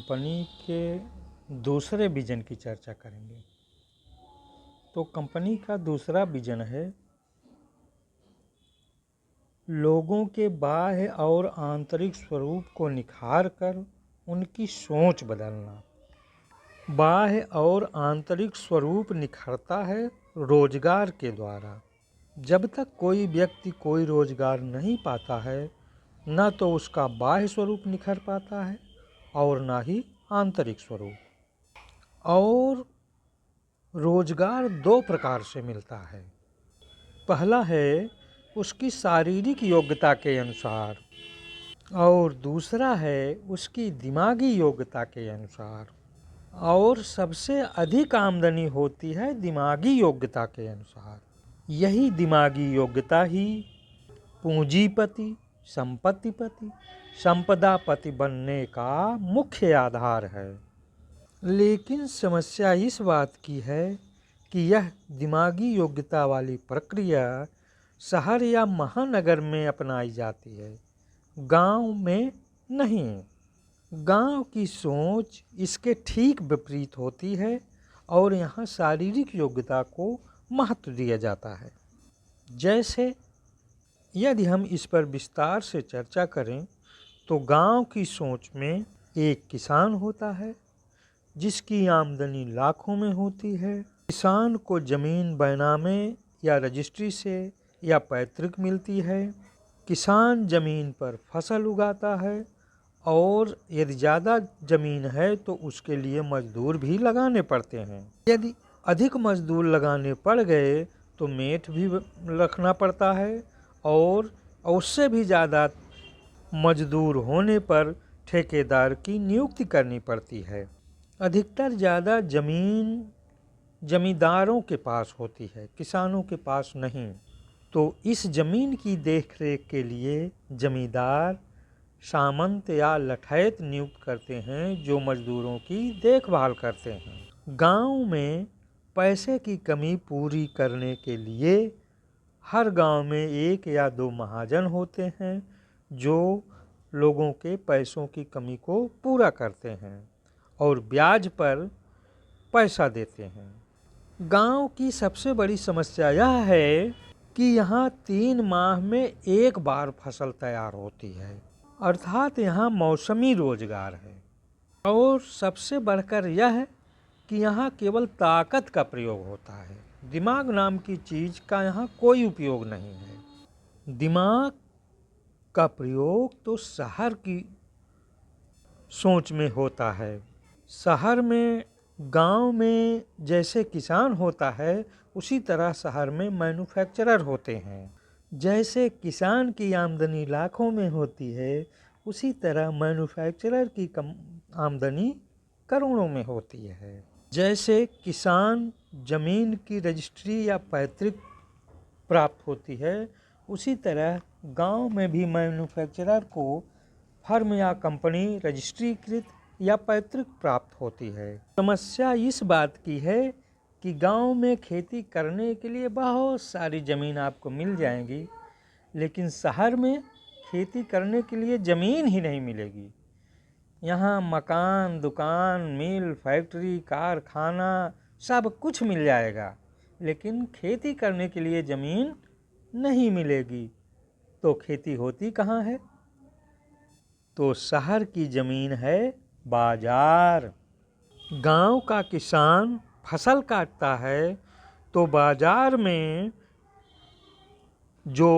Company के दूसरे vision की चर्चा करेंगे। तो कंपनी का दूसरा विजन है लोगों के बाह्य और आंतरिक स्वरूप को निखार कर उनकी सोच बदलना। बाह्य और आंतरिक स्वरूप निखरता है रोजगार के द्वारा। जब तक कोई व्यक्ति कोई रोजगार नहीं पाता है, न तो उसका बाह्य स्वरूप निखर पाता है और ना ही आंतरिक स्वरूप। और रोजगार दो प्रकार से मिलता है। पहला है उसकी शारीरिक योग्यता के अनुसार और दूसरा है उसकी दिमागी योग्यता के अनुसार। और सबसे अधिक आमदनी होती है दिमागी योग्यता के अनुसार। यही दिमागी योग्यता ही पूंजीपति, संपत्तिपति, संपदापति बनने का मुख्य आधार है। लेकिन समस्या इस बात की है कि यह दिमागी योग्यता वाली प्रक्रिया शहर या महानगर में अपनाई जाती है, गांव में नहीं। गांव की सोच इसके ठीक विपरीत होती है और यहाँ शारीरिक योग्यता को महत्व दिया जाता है। जैसे यदि हम इस पर विस्तार से चर्चा करें तो गांव की सोच में एक किसान होता है जिसकी आमदनी लाखों में होती है। किसान को ज़मीन बैनामे या रजिस्ट्री से या पैतृक मिलती है। किसान ज़मीन पर फसल उगाता है और यदि ज़्यादा ज़मीन है तो उसके लिए मजदूर भी लगाने पड़ते हैं। यदि अधिक मजदूर लगाने पड़ गए तो मेट भी रखना पड़ता है और उससे भी ज़्यादा मजदूर होने पर ठेकेदार की नियुक्ति करनी पड़ती है। अधिकतर ज़्यादा ज़मीन जमींदारों के पास होती है, किसानों के पास नहीं। तो इस ज़मीन की देखरेख के लिए जमींदार सामंत या लठैत नियुक्त करते हैं जो मजदूरों की देखभाल करते हैं। गांव में पैसे की कमी पूरी करने के लिए हर गांव में एक या दो महाजन होते हैं जो लोगों के पैसों की कमी को पूरा करते हैं और ब्याज पर पैसा देते हैं। गांव की सबसे बड़ी समस्या यह है कि यहाँ 3 माह में एक बार फसल तैयार होती है, अर्थात यहाँ मौसमी रोजगार है। और सबसे बढ़कर यह है कि यहाँ केवल ताकत का प्रयोग होता है, दिमाग नाम की चीज़ का यहाँ कोई उपयोग नहीं है। दिमाग का प्रयोग तो शहर की सोच में होता है। शहर में, गांव में जैसे किसान होता है उसी तरह शहर में मैन्युफैक्चरर होते हैं। जैसे किसान की आमदनी लाखों में होती है उसी तरह मैन्युफैक्चरर की आमदनी करोड़ों में होती है। जैसे किसान ज़मीन की रजिस्ट्री या पैतृक प्राप्त होती है उसी तरह गांव में भी मैन्युफैक्चरर को फर्म या कंपनी रजिस्ट्रीकृत या पैतृक प्राप्त होती है। समस्या इस बात की है कि गांव में खेती करने के लिए बहुत सारी ज़मीन आपको मिल जाएंगी, लेकिन शहर में खेती करने के लिए ज़मीन ही नहीं मिलेगी। यहाँ मकान, दुकान, मिल, फैक्ट्री, कारखाना सब कुछ मिल जाएगा, लेकिन खेती करने के लिए ज़मीन नहीं मिलेगी। तो खेती होती कहाँ है? तो शहर की ज़मीन है बाजार। गांव का किसान फसल काटता है तो बाजार में जो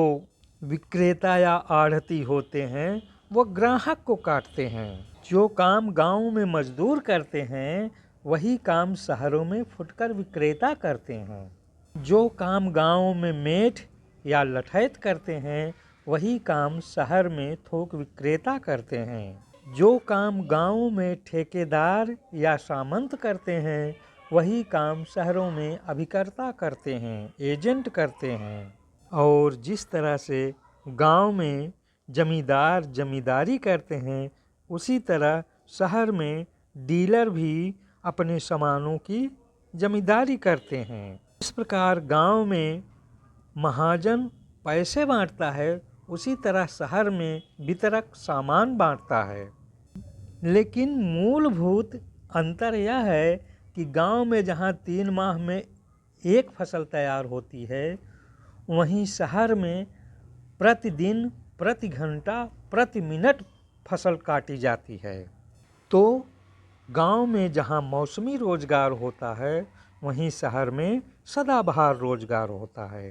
विक्रेता या आढ़ती होते हैं वो ग्राहक को काटते हैं। जो काम गांव में मजदूर करते हैं वही काम शहरों में फुटकर विक्रेता करते हैं। जो काम गांव में मेट या लठैत करते हैं वही काम शहर में थोक विक्रेता करते हैं। जो काम गांव में ठेकेदार या सामंत करते हैं वही काम शहरों में अभिकर्ता करते हैं, एजेंट करते हैं। और जिस तरह से गांव में जमींदार जमींदारी करते हैं उसी तरह शहर में डीलर भी अपने सामानों की जमींदारी करते हैं। इस प्रकार गांव में महाजन पैसे बांटता है उसी तरह शहर में वितरक सामान बांटता है। लेकिन मूलभूत अंतर यह है कि गांव में जहां 3 माह में एक फसल तैयार होती है, वहीं शहर में प्रतिदिन, प्रति घंटा, प्रति मिनट फसल काटी जाती है। तो गांव में जहां मौसमी रोजगार होता है, वहीं शहर में सदाबहार रोजगार होता है।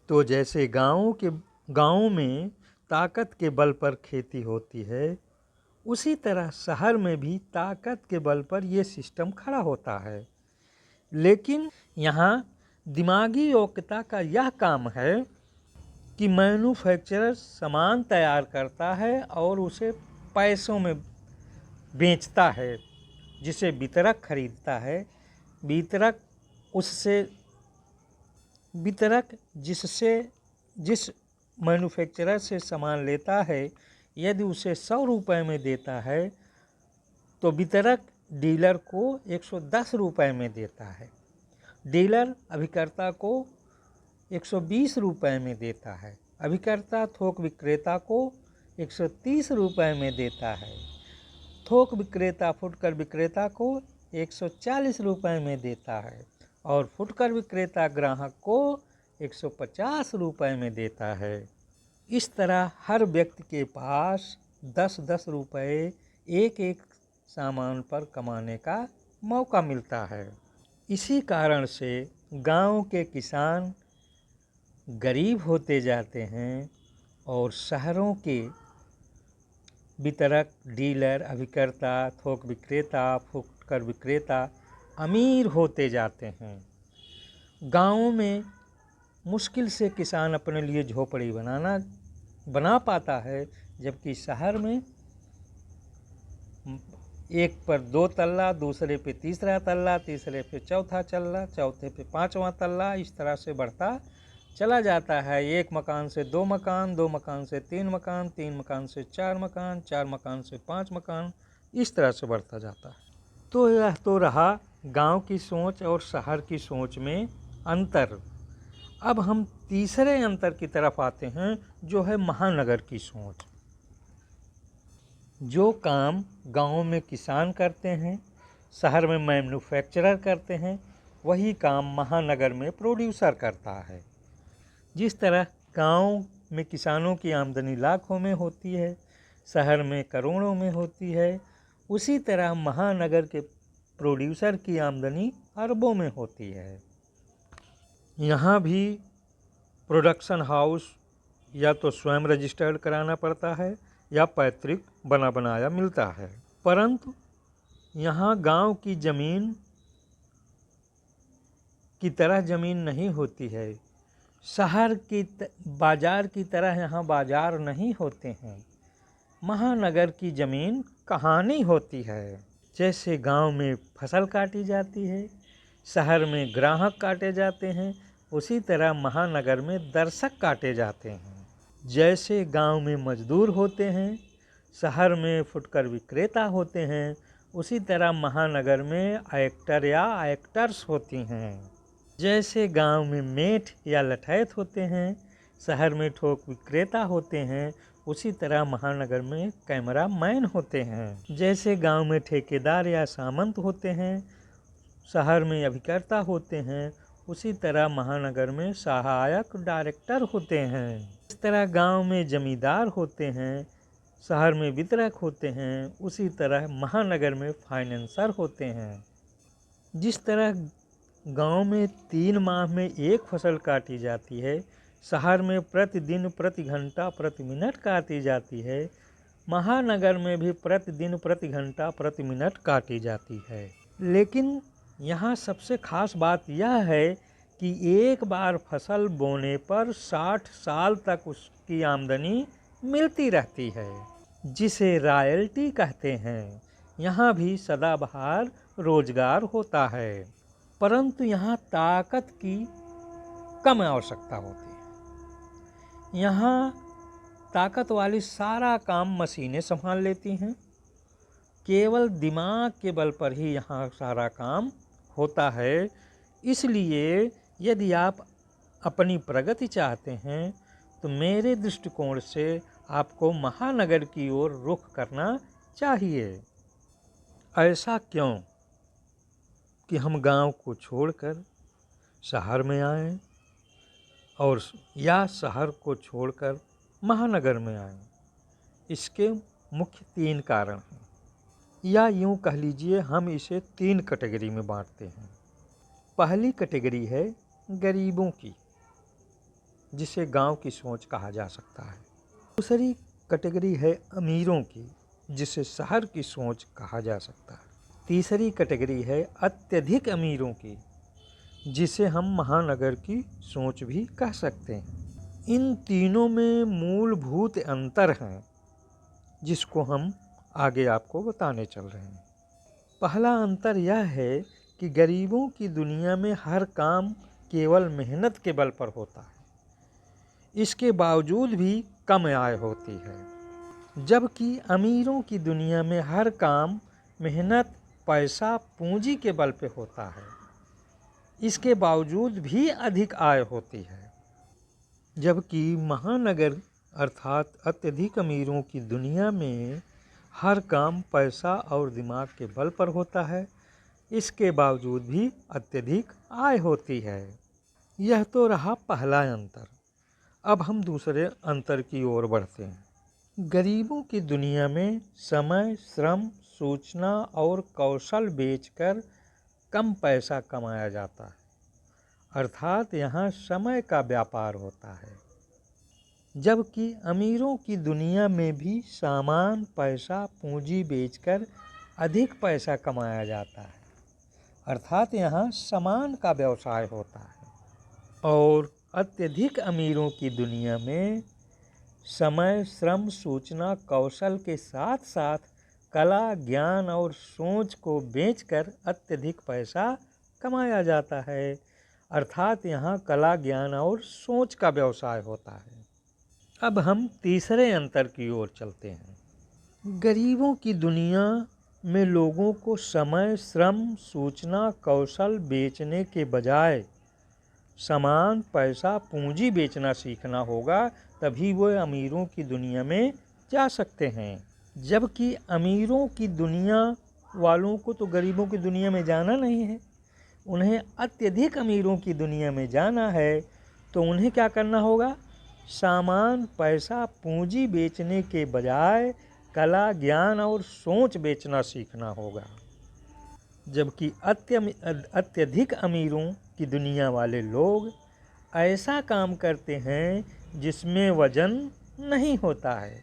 तो जैसे गाँव में ताकत के बल पर खेती होती है, उसी तरह शहर में भी ताकत के बल पर ये सिस्टम खड़ा होता है। लेकिन यहाँ दिमागी योग्यता का यह काम है कि मैन्युफैक्चरर सामान तैयार करता है और उसे पैसों में बेचता है, जिसे वितरक खरीदता है। वितरक जिस मैन्युफैक्चरर से सामान लेता है, यदि उसे 100 रुपये में देता है, तो वितरक डीलर को 110 रुपये में देता है। डीलर अभिकर्ता को 120 रुपये में देता है। अभिकर्ता थोक विक्रेता को 130 रुपये में देता है। थोक विक्रेता फुटकर विक्रेता को 140 रुपये में देता है और फुटकर विक्रेता ग्राहक को 150 रुपये में देता है। इस तरह हर व्यक्ति के पास 10-10 रुपये एक सामान पर कमाने का मौका मिलता है। इसी कारण से गांव के किसान गरीब होते जाते हैं और शहरों के वितरक, डीलर, अभिकर्ता, थोक विक्रेता, फुटकर विक्रेता अमीर होते जाते हैं। गाँवों में मुश्किल से किसान अपने लिए झोपड़ी बना पाता है, जबकि शहर में एक पर 2 तल्ला, दूसरे पे तीसरा तल्ला, तीसरे पे चौथा तल्ला, चौथे पे 5वां तल्ला, इस तरह से बढ़ता चला जाता है। 1 मकान से 2 मकान, 2 मकान से 3 मकान, 3 मकान से 4 मकान, 4 मकान से 5 मकान, इस तरह से बढ़ता जाता है। तो यह तो रहा गांव की सोच और शहर की सोच में अंतर। अब हम तीसरे अंतर की तरफ आते हैं, जो है महानगर की सोच। जो काम गांव में किसान करते हैं, शहर में मैन्युफैक्चरर करते हैं, वही काम महानगर में प्रोड्यूसर करता है। जिस तरह गांव में किसानों की आमदनी लाखों में होती है, शहर में करोड़ों में होती है, उसी तरह महानगर के प्रोड्यूसर की आमदनी अरबों में होती है। यहाँ भी प्रोडक्शन हाउस या तो स्वयं रजिस्टर्ड कराना पड़ता है या पैतृक बना बनाया मिलता है। परंतु यहाँ गांव की ज़मीन की तरह ज़मीन नहीं होती है। शहर की बाज़ार की तरह यहाँ बाज़ार नहीं होते हैं। महानगर की ज़मीन कहानी होती है। जैसे गांव में फसल काटी जाती है, शहर में ग्राहक काटे जाते हैं, उसी तरह महानगर में दर्शक काटे जाते हैं। जैसे गांव में मजदूर होते हैं, शहर में फुटकर विक्रेता होते हैं, उसी तरह महानगर में एक्टर या एक्टर्स होती हैं। जैसे गांव में मेट या लठैत होते हैं, शहर में थोक विक्रेता होते हैं, उसी तरह महानगर में कैमरा मैन होते हैं। जैसे गांव में ठेकेदार या सामंत होते हैं, शहर में अभिकर्ता होते हैं, उसी तरह महानगर में सहायक डायरेक्टर होते हैं। इस तरह गांव में जमींदार होते हैं, शहर में वितरक होते हैं, उसी तरह महानगर में फाइनेंसर होते हैं। जिस तरह गांव में 3 माह में एक फसल काटी जाती है, शहर में प्रतिदिन, प्रति घंटा, प्रति मिनट काटी जाती है, महानगर में भी प्रतिदिन, प्रति घंटा, प्रति मिनट काटी जाती है। लेकिन यहाँ सबसे खास बात यह है कि एक बार फसल बोने पर 60 साल तक उसकी आमदनी मिलती रहती है, जिसे रॉयल्टी कहते हैं। यहाँ भी सदाबहार रोजगार होता है, परंतु यहाँ ताकत की कम आवश्यकता होती है। यहाँ ताकत वाली सारा काम मशीनें संभाल लेती हैं। केवल दिमाग के बल पर ही यहाँ सारा काम होता है। इसलिए यदि आप अपनी प्रगति चाहते हैं, तो मेरे दृष्टिकोण से आपको महानगर की ओर रुख करना चाहिए। ऐसा क्यों कि हम गांव को छोड़कर शहर में आएं और या शहर को छोड़कर महानगर में आएं? इसके मुख्य 3 कारण हैं, या यूं कह लीजिए हम इसे 3 कैटेगरी में बांटते हैं। पहली कैटेगरी है गरीबों की, जिसे गांव की सोच कहा जा सकता है। दूसरी कैटेगरी है अमीरों की, जिसे शहर की सोच कहा जा सकता है। तीसरी कैटेगरी है अत्यधिक अमीरों की, जिसे हम महानगर की सोच भी कह सकते हैं। इन तीनों में मूलभूत अंतर हैं, जिसको हम आगे आपको बताने चल रहे हैं। पहला अंतर यह है कि गरीबों की दुनिया में हर काम केवल मेहनत के बल पर होता है, इसके बावजूद भी कम आय होती है। जबकि अमीरों की दुनिया में हर काम मेहनत, पैसा, पूंजी के बल पे होता है, इसके बावजूद भी अधिक आय होती है। जबकि महानगर अर्थात अत्यधिक अमीरों की दुनिया में हर काम पैसा और दिमाग के बल पर होता है, इसके बावजूद भी अत्यधिक आय होती है। यह तो रहा पहला अंतर। अब हम दूसरे अंतर की ओर बढ़ते हैं। गरीबों की दुनिया में समय, श्रम, सूचना और कौशल बेचकर कम पैसा कमाया जाता है, अर्थात यहाँ समय का व्यापार होता है। जबकि अमीरों की दुनिया में भी सामान, पैसा, पूंजी बेचकर अधिक पैसा कमाया जाता है, अर्थात यहाँ सामान का व्यवसाय होता है। और अत्यधिक अमीरों की दुनिया में समय, श्रम, सूचना, कौशल के साथ साथ कला, ज्ञान और सोच को बेचकर अत्यधिक पैसा कमाया जाता है, अर्थात यहाँ कला, ज्ञान और सोच का व्यवसाय होता है। अब हम तीसरे अंतर की ओर चलते हैं। गरीबों की दुनिया में लोगों को समय, श्रम, सूचना, कौशल बेचने के बजाय सामान, पैसा, पूंजी बेचना सीखना होगा, तभी वो अमीरों की दुनिया में जा सकते हैं। जबकि अमीरों की दुनिया वालों को तो गरीबों की दुनिया में जाना नहीं है, उन्हें अत्यधिक अमीरों की दुनिया में जाना है, तो उन्हें क्या करना होगा? सामान, पैसा, पूंजी बेचने के बजाय कला, ज्ञान और सोच बेचना सीखना होगा। जबकि अत्यधिक अमीरों की दुनिया वाले लोग ऐसा काम करते हैं जिसमें वजन नहीं होता है,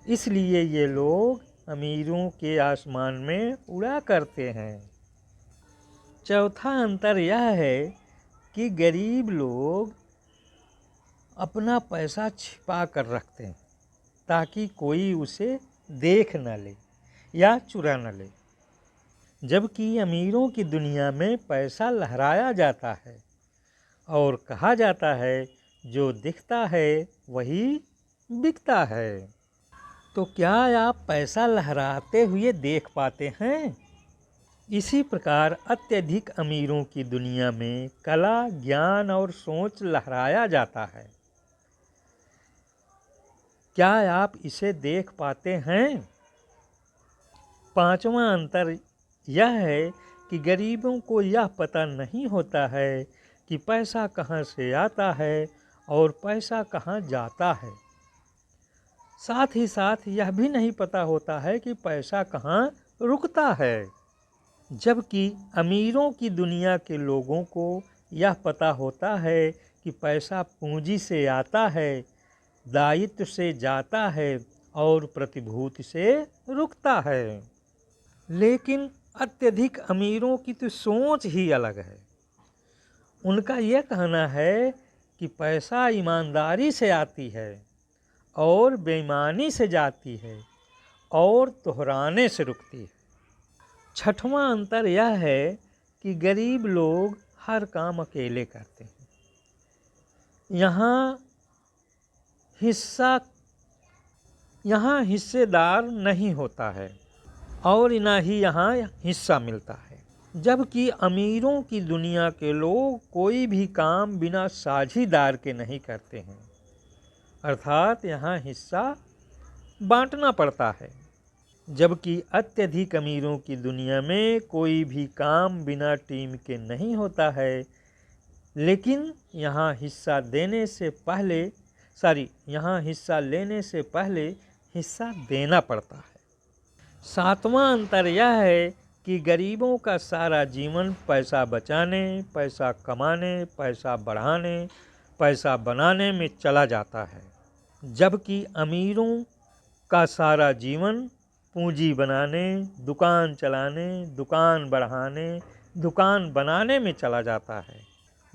इसलिए ये लोग अमीरों के आसमान में उड़ा करते हैं। चौथा अंतर यह है कि गरीब लोग अपना पैसा छिपा कर रखते हैं, ताकि कोई उसे देख न ले या चुरा न ले। जबकि अमीरों की दुनिया में पैसा लहराया जाता है और कहा जाता है जो दिखता है वही बिकता है। तो क्या आप पैसा लहराते हुए देख पाते हैं? इसी प्रकार अत्यधिक अमीरों की दुनिया में कला, ज्ञान और सोच लहराया जाता है। क्या आप इसे देख पाते हैं? पांचवा अंतर यह है कि गरीबों को यह पता नहीं होता है कि पैसा कहाँ से आता है और पैसा कहाँ जाता है। साथ ही साथ यह भी नहीं पता होता है कि पैसा कहाँ रुकता है। जबकि अमीरों की दुनिया के लोगों को यह पता होता है कि पैसा पूंजी से आता है, दायित्व से जाता है और प्रतिभूति से रुकता है। लेकिन अत्यधिक अमीरों की तो सोच ही अलग है। उनका यह कहना है कि पैसा ईमानदारी से आती है और बेईमानी से जाती है और दोहराने से रुकती है। छठवां अंतर यह है कि गरीब लोग हर काम अकेले करते हैं। यहाँ हिस्सेदार नहीं होता है और ना ही यहाँ हिस्सा मिलता है। जबकि अमीरों की दुनिया के लोग कोई भी काम बिना साझीदार के नहीं करते हैं, अर्थात यहाँ हिस्सा बांटना पड़ता है। जबकि अत्यधिक अमीरों की दुनिया में कोई भी काम बिना टीम के नहीं होता है, लेकिन यहाँ हिस्सा लेने से पहले हिस्सा देना पड़ता है। सातवां अंतर यह है कि गरीबों का सारा जीवन पैसा बचाने, पैसा कमाने, पैसा बढ़ाने, पैसा बनाने में चला जाता है, जबकि अमीरों का सारा जीवन पूंजी बनाने, दुकान चलाने, दुकान बढ़ाने, दुकान बनाने में चला जाता है,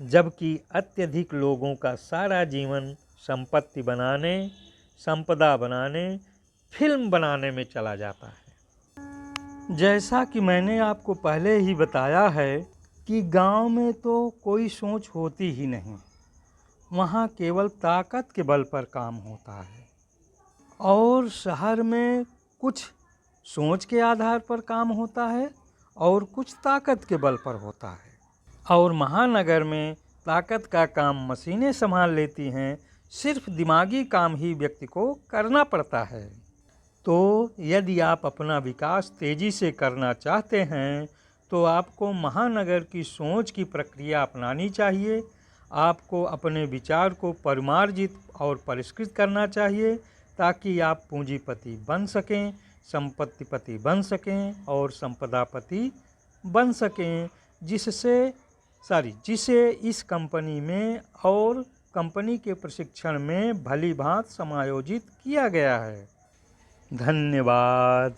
जबकि अत्यधिक लोगों का सारा जीवन संपत्ति बनाने, संपदा बनाने, फिल्म बनाने में चला जाता है। जैसा कि मैंने आपको पहले ही बताया है कि गांव में तो कोई सोच होती ही नहीं, वहाँ केवल ताकत के बल पर काम होता है, और शहर में कुछ सोच के आधार पर काम होता है और कुछ ताकत के बल पर होता है, और महानगर में ताकत का काम मशीनें संभाल लेती हैं, सिर्फ दिमागी काम ही व्यक्ति को करना पड़ता है। तो यदि आप अपना विकास तेज़ी से करना चाहते हैं तो आपको महानगर की सोच की प्रक्रिया अपनानी चाहिए। आपको अपने विचार को परिमार्जित और परिष्कृत करना चाहिए ताकि आप पूंजीपति बन सकें, संपत्तिपति बन सकें और संपदापति बन सकें, जिसे इस कंपनी में और कंपनी के प्रशिक्षण में भली भांति समायोजित किया गया है। धन्यवाद।